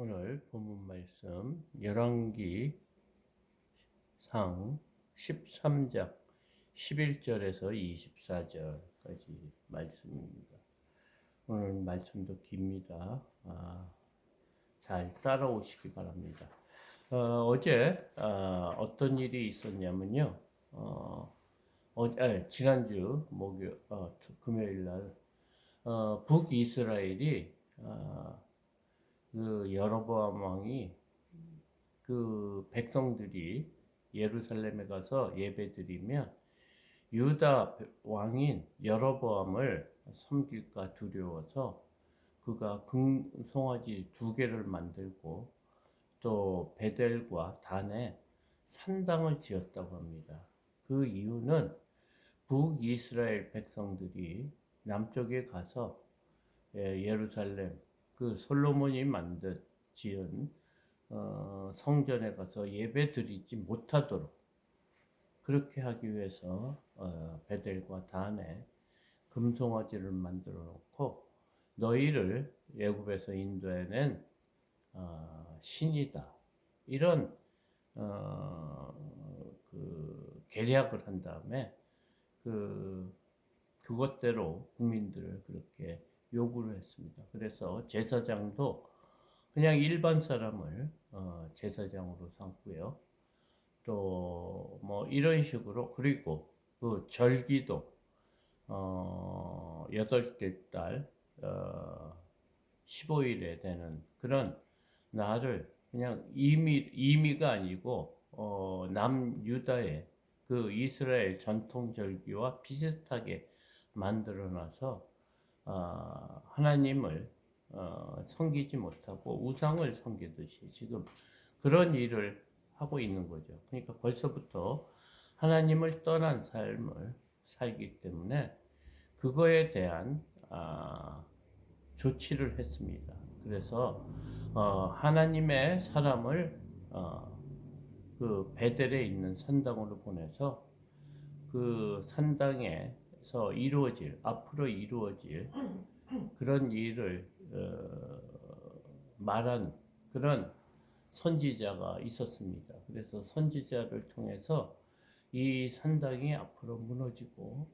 오늘 본문 말씀 열왕기상 13장 11절에서 24절까지 말씀입니다. 오늘 말씀도 깁니다. 잘 따라오시기 바랍니다. 어제 어떤 일이 있었냐면요. 지난주 금요일 날 북이스라엘이 그 여로보암 왕이 그 백성들이 예루살렘에 가서 예배드리면 유다 왕인 여로보암을 섬길까 두려워서 그가 송아지 2개를 만들고 또 베델과 단에 산당을 지었다고 합니다. 그 이유는 북이스라엘 백성들이 남쪽에 가서 예루살렘 그 솔로몬이 지은 성전에 가서 예배 드리지 못하도록 그렇게 하기 위해서 베델과 단에 금송아지를 만들어 놓고 너희를 애굽에서 인도해낸 신이다 이런 그 계략을 한 다음에 그것대로 국민들을 그렇게 요구를 했습니다. 그래서 제사장도 그냥 일반 사람을 제사장으로 삼고요. 또 뭐 이런 식으로 그리고 그 절기도 8째 달 15일에 되는 그런 날을 그냥 임의가 아니고 남유다의 그 이스라엘 전통 절기와 비슷하게 만들어놔서 하나님을 섬기지 못하고 우상을 섬기듯이 지금 그런 일을 하고 있는 거죠. 그러니까 벌써부터 하나님을 떠난 삶을 살기 때문에 그거에 대한 조치를 했습니다. 그래서 하나님의 사람을 그 베델에 있는 산당으로 보내서 그 산당에서 앞으로 이루어질 그런 일을 말한 그런 선지자가 있었습니다. 그래서 선지자를 통해서 이 산당이 앞으로 무너지고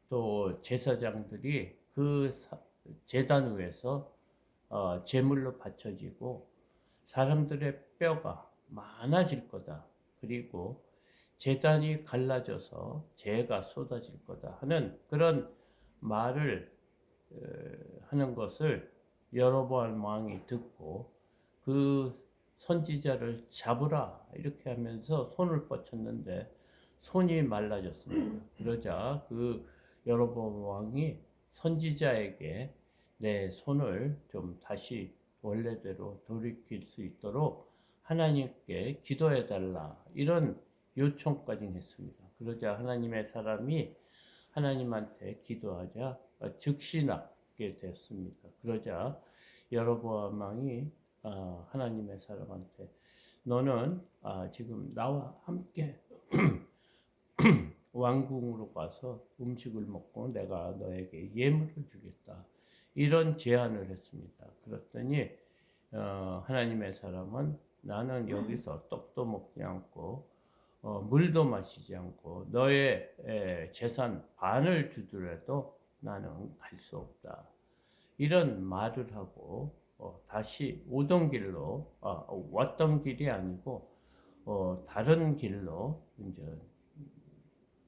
또 제사장들이 그 제단 위에서 제물로 바쳐지고 사람들의 뼈가 많아질 거다. 그리고 제단이 갈라져서 재가 쏟아질 거다 하는 그런 말을 하는 것을 여로보암 왕이 듣고 그 선지자를 잡으라 이렇게 하면서 손을 뻗쳤는데 손이 말라졌습니다. 그러자 그 여로보암 왕이 선지자에게 내 손을 좀 다시 원래대로 돌이킬 수 있도록 하나님께 기도해 달라 이런 요청까지 했습니다. 그러자 하나님의 사람이 하나님한테 기도하자 즉시 낫게 됐습니다. 그러자 여로보암 왕이 하나님의 사람한테 너는 지금 나와 함께 왕궁으로 가서 음식을 먹고 내가 너에게 예물을 주겠다. 이런 제안을 했습니다. 그랬더니 하나님의 사람은 나는 여기서 떡도 먹지 않고 물도 마시지 않고 너의 재산 반을 주더라도 나는 갈 수 없다. 이런 말을 하고 다시 오던 길로 왔던 길이 아니고 다른 길로 이제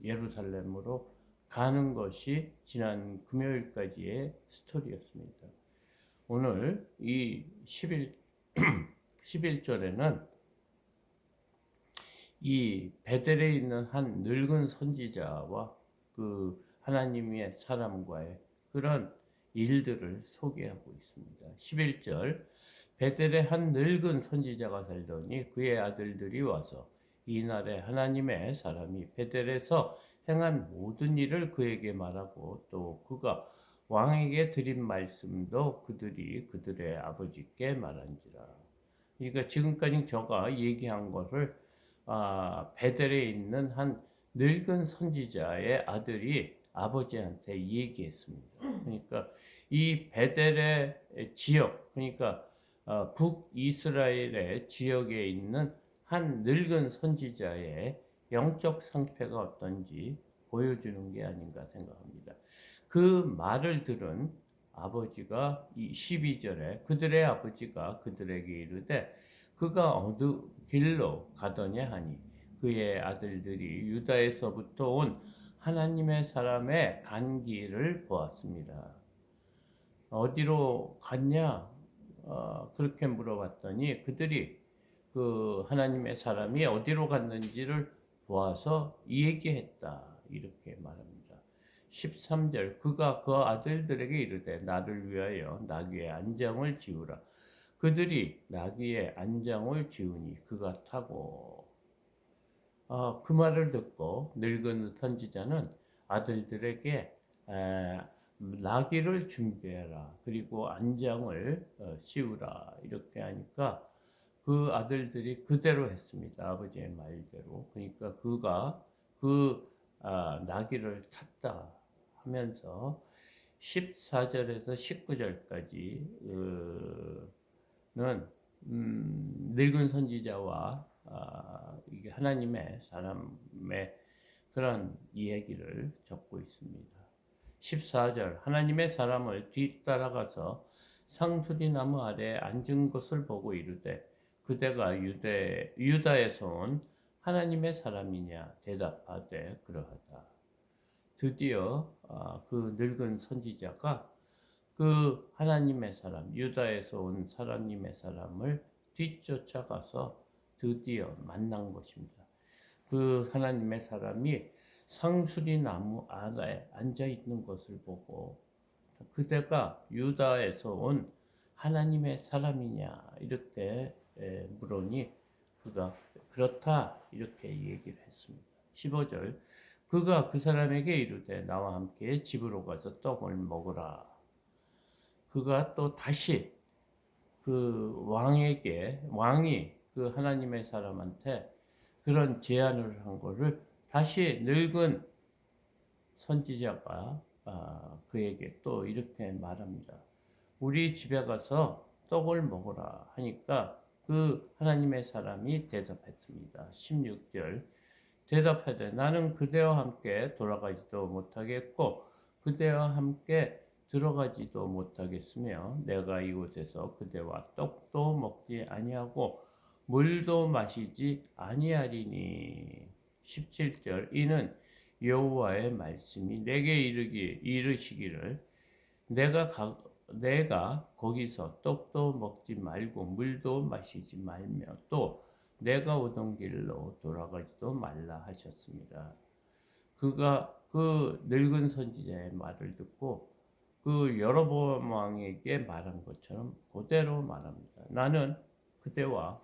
예루살렘으로 가는 것이 지난 금요일까지의 스토리였습니다. 오늘 이 11절에는 이 베델에 있는 한 늙은 선지자와 그 하나님의 사람과의 그런 일들을 소개하고 있습니다. 11절 베델에 한 늙은 선지자가 살더니 그의 아들들이 와서 이날에 하나님의 사람이 베델에서 행한 모든 일을 그에게 말하고 또 그가 왕에게 드린 말씀도 그들이 그들의 아버지께 말한지라. 그러니까 지금까지 저가 얘기한 것을 베델에 있는 한 늙은 선지자의 아들이 아버지한테 얘기했습니다. 그러니까 이 베델의 지역, 그러니까 북이스라엘의 지역에 있는 한 늙은 선지자의 영적 상태가 어떤지 보여주는 게 아닌가 생각합니다. 그 말을 들은 아버지가 이 12절에 그들의 아버지가 그들에게 이르되 그가 어느 길로 가더냐 하니 그의 아들들이 유다에서부터 온 하나님의 사람의 간 길을 보았습니다. 어디로 갔냐? 그렇게 물어봤더니 그들이 그 하나님의 사람이 어디로 갔는지를 보아서 이 얘기했다. 이렇게 말합니다. 13절 그가 그 아들들에게 이르되 나를 위하여 나귀의 안장을 지우라. 그들이 나귀의 안장을 지우니 그가 타고 그 말을 듣고 늙은 선지자는 아들들에게 나귀를 준비해라. 그리고 안장을 씌우라. 이렇게 하니까 그 아들들이 그대로 했습니다. 아버지의 말대로. 그러니까 그가 그 나귀를 탔다 하면서 14절에서 19절까지는 늙은 선지자와 이게 하나님의 사람의 그런 이야기를 적고 있습니다. 14절 하나님의 사람을 뒤따라가서 상수리 나무 아래 앉은 것을 보고 이르되 그대가 유다에서 온 하나님의 사람이냐 대답하되 그러하다. 드디어 그 늙은 선지자가 그 하나님의 사람 유다에서 온 하나님의 사람을 뒤쫓아가서 드디어 만난 것입니다. 그 하나님의 사람이 상수리 나무 아래에 앉아 있는 것을 보고 그대가 유다에서 온 하나님의 사람이냐 이렇게 물으니 그가 그렇다 이렇게 얘기를 했습니다. 15절 그가 그 사람에게 이르되 나와 함께 집으로 가서 떡을 먹으라. 그가 또 다시 그 왕이 그 하나님의 사람한테 그런 제안을 한 거를 다시 늙은 선지자가 그에게 또 이렇게 말합니다. 우리 집에 가서 떡을 먹으라 하니까 그 하나님의 사람이 대답했습니다. 16절 대답하되 나는 그대와 함께 돌아가지도 못하겠고 그대와 함께 들어가지도 못하겠으며 내가 이곳에서 그대와 떡도 먹지 아니하고 물도 마시지 아니하리니. 17절 이는 여호와의 말씀이 내게 이르시기를 내가 거기서 떡도 먹지 말고 물도 마시지 말며 또 내가 오던 길로 돌아가지도 말라 하셨습니다. 그가 그 늙은 선지자의 말을 듣고 그 여로보암 왕에게 말한 것처럼 그대로 말합니다. 나는 그대와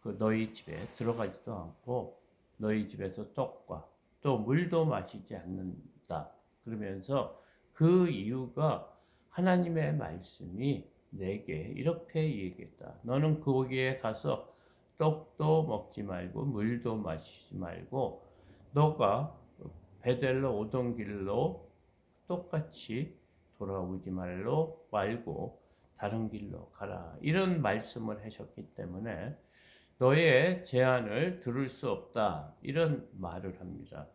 그 너희 집에 들어가지도 않고 너희 집에서 떡과 또 물도 마시지 않는다. 그러면서 그 이유가 하나님의 말씀이 내게 이렇게 얘기했다. 너는 거기에 가서 떡도 먹지 말고 물도 마시지 말고 너가 베델로 오던 길로 똑같이 돌아오지 말고 다른 길로 가라. 이런 말씀을 하셨기 때문에 너의 제안을 들을 수 없다. 이런 말을 합니다.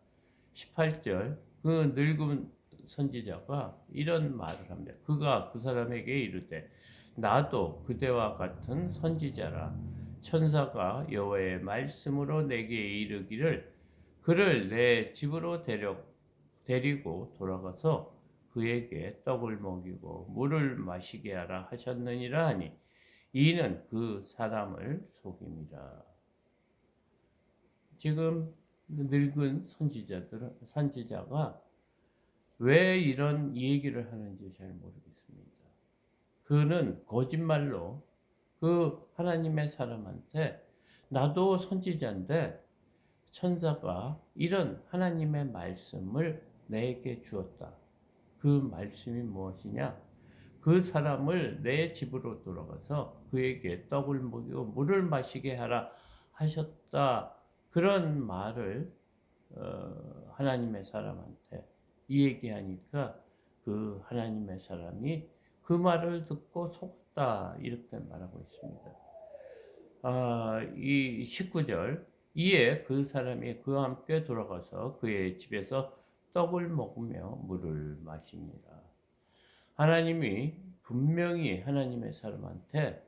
18절 그 늙은 선지자가 이런 말을 합니다. 그가 그 사람에게 이르되 나도 그대와 같은 선지자라. 천사가 여호와의 말씀으로 내게 이르기를 그를 내 집으로 데리고 돌아가서 그에게 떡을 먹이고 물을 마시게 하라 하셨느니라 하니 이는 그 사람을 속입니다. 지금 늙은 선지자가 왜 이런 얘기를 하는지 잘 모르겠습니다. 그는 거짓말로 그 하나님의 사람한테 나도 선지자인데 천사가 이런 하나님의 말씀을 내게 주었다. 그 말씀이 무엇이냐? 그 사람을 내 집으로 돌아가서 그에게 떡을 먹이고 물을 마시게 하라 하셨다. 그런 말을 하나님의 사람한테 이 얘기하니까 그 하나님의 사람이 그 말을 듣고 속았다. 떴다 이렇게 말하고 있습니다. 이 19절 이에 그 사람이 그와 함께 돌아가서 그의 집에서 떡을 먹으며 물을 마십니다. 하나님이 분명히 하나님의 사람한테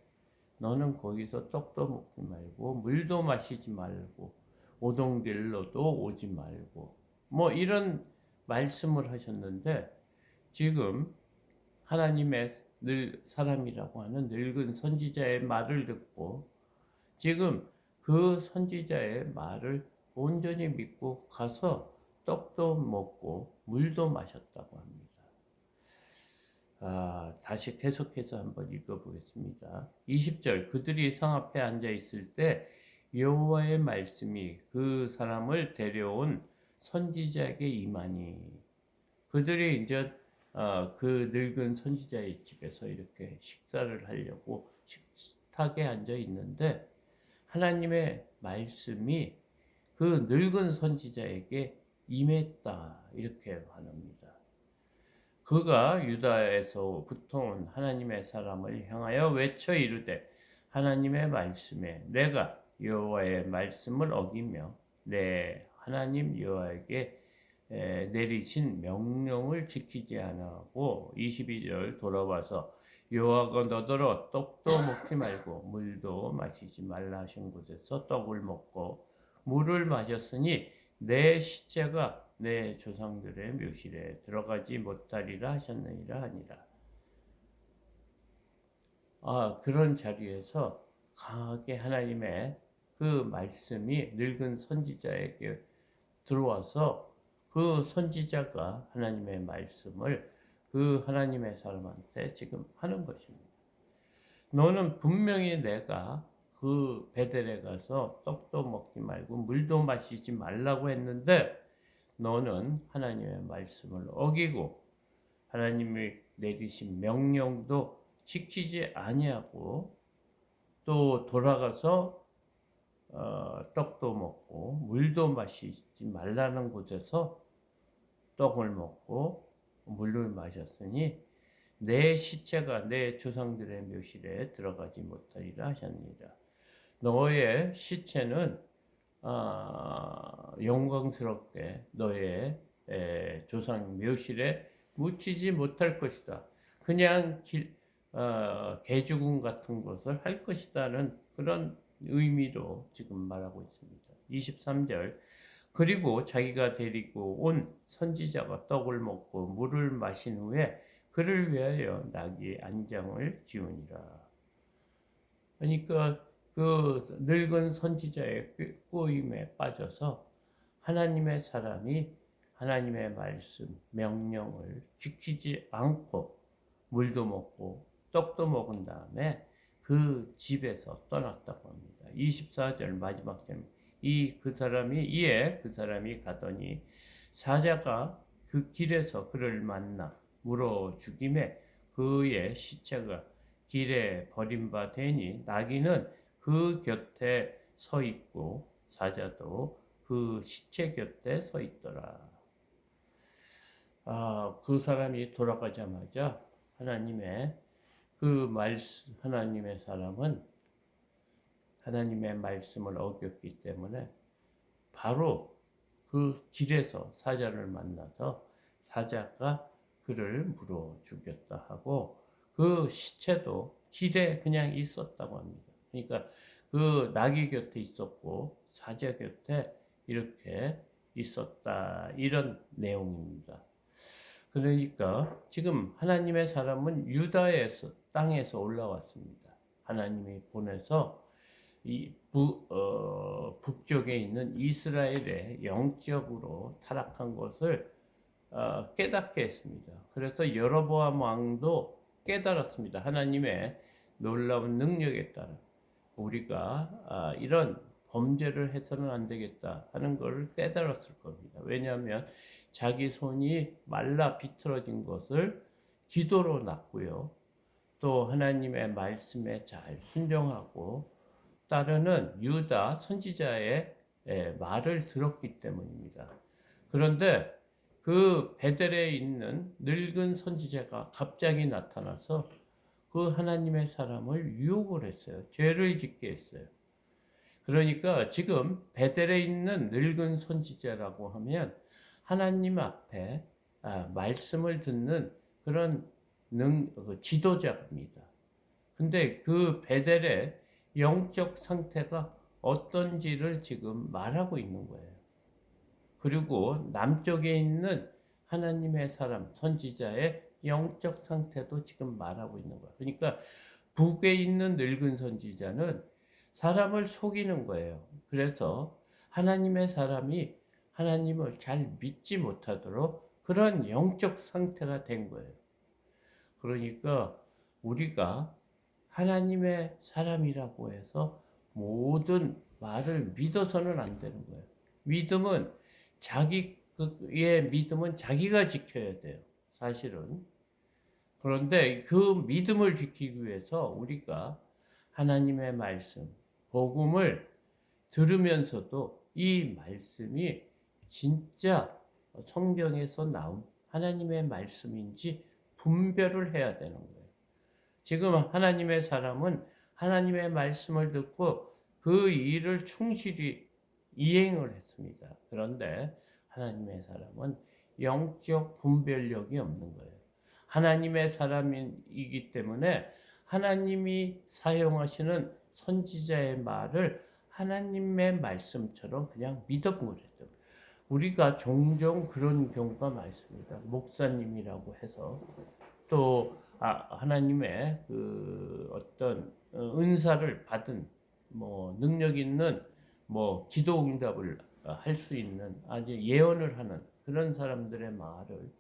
너는 거기서 떡도 먹지 말고 물도 마시지 말고 오동길로도 오지 말고 뭐 이런 말씀을 하셨는데 지금 하나님의 사람이라고 하는 늙은 선지자의 말을 듣고 지금 그 선지자의 말을 온전히 믿고 가서 떡도 먹고 물도 마셨다고 합니다. 다시 계속해서 한번 읽어보겠습니다. 20절 그들이 성 앞에 앉아 있을 때 여호와의 말씀이 그 사람을 데려온 선지자에게 임하니 그들이 이제 그 늙은 선지자의 집에서 이렇게 식사를 하려고 식탁에 앉아 있는데 하나님의 말씀이 그 늙은 선지자에게 임했다 이렇게 말합니다. 그가 유다에서부터 온 하나님의 사람을 향하여 외쳐 이르되 하나님의 말씀에 내가 여호와의 말씀을 어기며 내 하나님 여호와에게 내리신 명령을 지키지 아니하고 22절 돌아와서 여호와가 너더러 떡도 먹지 말고 물도 마시지 말라 하신 곳에서 떡을 먹고 물을 마셨으니 내 시체가 내 조상들의 묘실에 들어가지 못하리라 하셨느니라 하니라. 그런 자리에서 강하게 하나님의 그 말씀이 늙은 선지자에게 들어와서 그 선지자가 하나님의 말씀을 그 하나님의 사람한테 지금 하는 것입니다. 너는 분명히 내가 그 베델에 가서 떡도 먹지 말고 물도 마시지 말라고 했는데 너는 하나님의 말씀을 어기고 하나님이 내리신 명령도 지키지 아니하고 또 돌아가서 떡도 먹고 물도 마시지 말라는 곳에서 떡을 먹고 물을 마셨으니 내 시체가 내 조상들의 묘실에 들어가지 못하리라 하셨느니라. 너의 시체는 영광스럽게 너의 조상 묘실에 묻히지 못할 것이다. 그냥 개죽음 같은 것을 할 것이다는 그런 의미로 지금 말하고 있습니다. 23절 그리고 자기가 데리고 온 선지자가 떡을 먹고 물을 마신 후에 그를 위하여 나귀 안장을 지으니라. 그러니까 그 늙은 선지자의 꼬임에 빠져서 하나님의 사람이 하나님의 말씀, 명령을 지키지 않고 물도 먹고 떡도 먹은 다음에 그 집에서 떠났다고 합니다. 24절 마지막 절 이에 그 사람이 가더니 사자가 그 길에서 그를 만나 물어 죽임에 그의 시체가 길에 버림받으니 나귀는 그 곁에 서 있고 사자도 그 시체 곁에 서 있더라. 그 사람이 돌아가자마자 하나님의 하나님의 사람은 하나님의 말씀을 어겼기 때문에 바로 그 길에서 사자를 만나서 사자가 그를 물어 죽였다 하고 그 시체도 길에 그냥 있었다고 합니다. 그러니까 그 나귀 곁에 있었고 사자 곁에 이렇게 있었다 이런 내용입니다. 그러니까 지금 하나님의 사람은 유다에서 땅에서 올라왔습니다. 하나님이 보내서 이 북쪽에 있는 이스라엘의 영적으로 타락한 것을 깨닫게 했습니다. 그래서 여로보암 왕도 깨달았습니다. 하나님의 놀라운 능력에 따라 우리가 이런 범죄를 해서는 안 되겠다 하는 것을 깨달았을 겁니다. 왜냐하면 자기 손이 말라 비틀어진 것을 기도로 놨고요. 또 하나님의 말씀에 잘 순종하고 따르는 유다 선지자의 말을 들었기 때문입니다. 그런데 그 베델에 있는 늙은 선지자가 갑자기 나타나서 그 하나님의 사람을 유혹을 했어요. 죄를 짓게 했어요. 그러니까 지금 베델에 있는 늙은 선지자라고 하면 하나님 앞에 말씀을 듣는 그런 지도자입니다. 근데 그 베델의 영적 상태가 어떤지를 지금 말하고 있는 거예요. 그리고 남쪽에 있는 하나님의 사람, 선지자의 영적 상태도 지금 말하고 있는 거예요. 그러니까 북에 있는 늙은 선지자는 사람을 속이는 거예요. 그래서 하나님의 사람이 하나님을 잘 믿지 못하도록 그런 영적 상태가 된 거예요. 그러니까 우리가 하나님의 사람이라고 해서 모든 말을 믿어서는 안 되는 거예요. 믿음은 자기의 믿음은 자기가 지켜야 돼요. 사실은. 그런데 그 믿음을 지키기 위해서 우리가 하나님의 말씀, 복음을 들으면서도 이 말씀이 진짜 성경에서 나온 하나님의 말씀인지 분별을 해야 되는 거예요. 지금 하나님의 사람은 하나님의 말씀을 듣고 그 일을 충실히 이행을 했습니다. 그런데 하나님의 사람은 영적 분별력이 없는 거예요. 하나님의 사람이기 때문에 하나님이 사용하시는 선지자의 말을 하나님의 말씀처럼 그냥 믿어버렸어요. 우리가 종종 그런 경우가 많습니다. 목사님이라고 해서 또 하나님의 그 어떤 은사를 받은 뭐 능력 있는 뭐 기도 응답을 할 수 있는 아주 예언을 하는 그런 사람들의 말을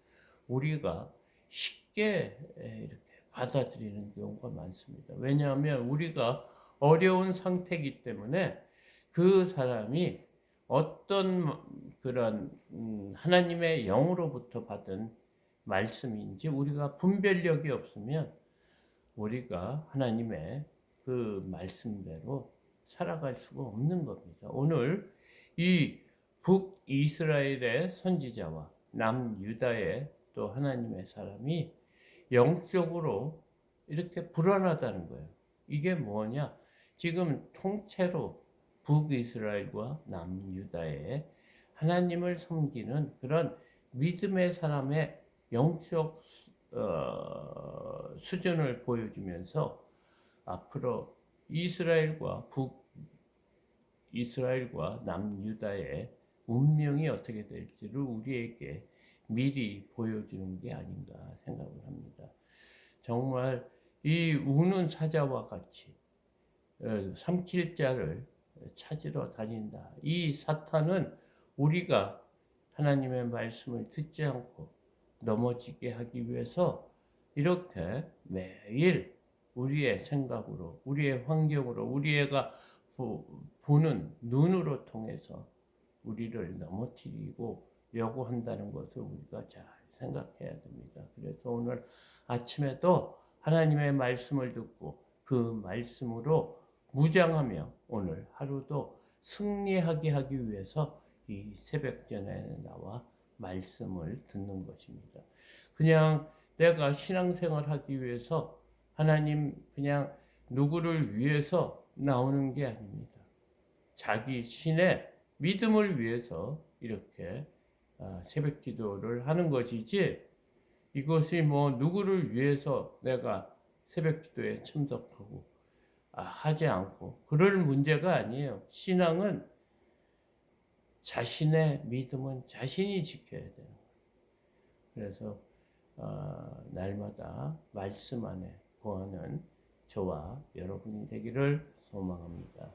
우리가 쉽게 이렇게 받아들이는 경우가 많습니다. 왜냐하면 우리가 어려운 상태이기 때문에 그 사람이 어떤 그런 하나님의 영으로부터 받은 말씀인지 우리가 분별력이 없으면 우리가 하나님의 그 말씀대로 살아갈 수가 없는 겁니다. 오늘 이 북이스라엘의 선지자와 남유다의 또 하나님의 사람이 영적으로 이렇게 불안하다는 거예요. 이게 뭐냐? 지금 통째로 북이스라엘과 남유다의 하나님을 섬기는 그런 믿음의 사람의 영적 수준을 보여주면서 앞으로 이스라엘과 남유다의 운명이 어떻게 될지를 우리에게 미리 보여주는 게 아닌가 생각을 합니다. 정말 이 우는 사자와 같이 삼킬 자를 찾으러 다닌다. 이 사탄은 우리가 하나님의 말씀을 듣지 않고 넘어지게 하기 위해서 이렇게 매일 우리의 생각으로, 우리의 환경으로, 우리가 보는 눈으로 통해서 우리를 넘어뜨리려고 한다는 것을 우리가 잘 생각해야 됩니다. 그래서 오늘 아침에도 하나님의 말씀을 듣고 그 말씀으로 무장하며 오늘 하루도 승리하게 하기 위해서 이 새벽전에 나와 말씀을 듣는 것입니다. 그냥 내가 신앙생활 하기 위해서 하나님 그냥 누구를 위해서 나오는 게 아닙니다. 자기 신의 믿음을 위해서 이렇게 새벽 기도를 하는 것이지 이것이 뭐 누구를 위해서 내가 새벽 기도에 참석하고 하지 않고 그럴 문제가 아니에요. 신앙은 자신의 믿음은 자신이 지켜야 돼요. 그래서 날마다 말씀 안에 거하는 저와 여러분이 되기를 소망합니다.